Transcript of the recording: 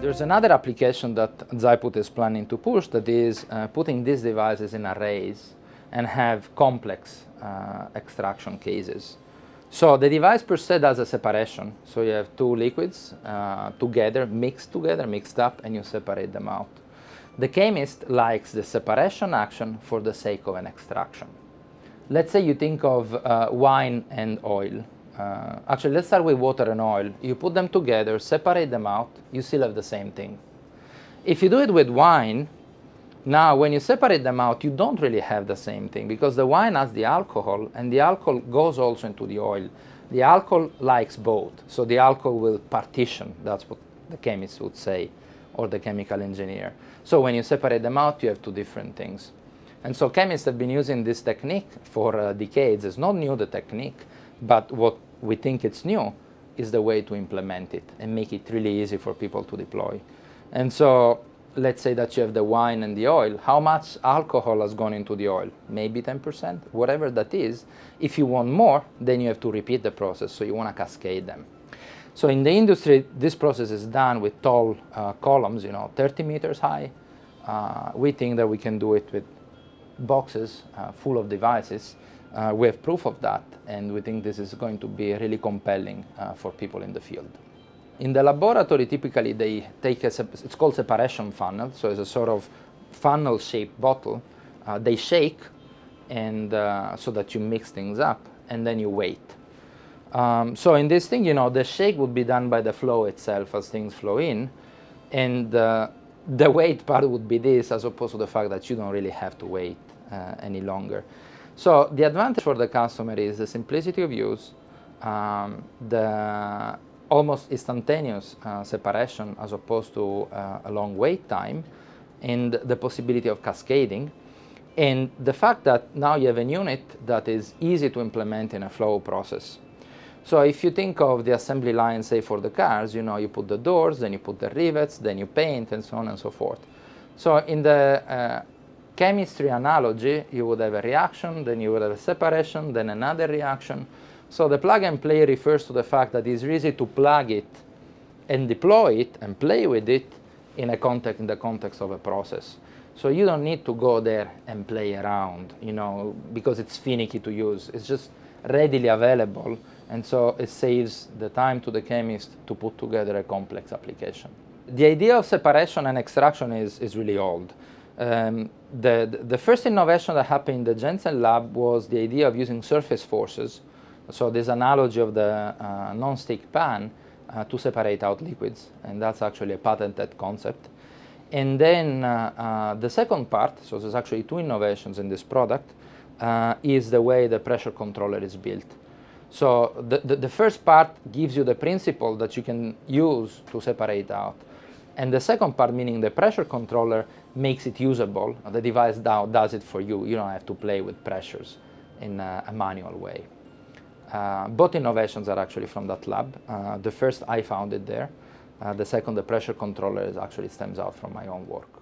There's another application that Zaiput is planning to push, that is putting these devices in arrays and have complex extraction cases. So the device per se does a separation. So you have two liquids mixed up, and you separate them out. The chemist likes the separation action for the sake of an extraction. Let's say you think of wine and oil. Actually, let's start with water and oil. You put them together, separate them out, you still have the same thing. If you do it with wine, now when you separate them out, you don't really have the same thing, because the wine has the alcohol, and the alcohol goes also into the oil. The alcohol likes both, so the alcohol will partition. That's what the chemist would say, or the chemical engineer. So when you separate them out, you have two different things. And so chemists have been using this technique for decades. It's not new, the technique, but what we think it's new is the way to implement it and make it really easy for people to deploy. And so let's say that you have the wine and the oil. How much alcohol has gone into the oil? Maybe 10%, whatever that is. If you want more, then you have to repeat the process, so you want to cascade them. So in the industry, this process is done with tall columns, 30 meters high. We think that we can do it with boxes full of devices. We have proof of that, and we think this is going to be really compelling for people in the field. In the laboratory, typically they take it's called separation funnel, so it's a sort of funnel-shaped bottle. They shake, and so that you mix things up, and then you wait. So in this thing, the shake would be done by the flow itself as things flow in, and the wait part would be this, as opposed to the fact that you don't really have to wait any longer. So the advantage for the customer is the simplicity of use, the almost instantaneous separation as opposed to a long wait time, and the possibility of cascading, and the fact that now you have a unit that is easy to implement in a flow process. So if you think of the assembly line, say for the cars, you put the doors, then you put the rivets, then you paint, and so on and so forth. So in the chemistry analogy, you would have a reaction, then you would have a separation, then another reaction. So the plug and play refers to the fact that it's easy to plug it and deploy it and play with it in the context of a process. So you don't need to go there and play around, because it's finicky to use. It's just readily available, and so it saves the time to the chemist to put together a complex application. The idea of separation and extraction is really old. The first innovation that happened in the Jensen lab was the idea of using surface forces, so this analogy of the non-stick pan to separate out liquids, and that's actually a patented concept. And then the second part, so there's actually two innovations in this product, is the way the pressure controller is built. So the first part gives you the principle that you can use to separate out. And the second part, meaning the pressure controller, makes it usable. The device now does it for you. You don't have to play with pressures in a manual way. Both innovations are actually from that lab. The first, I found it there. The second, the pressure controller, actually stems out from my own work.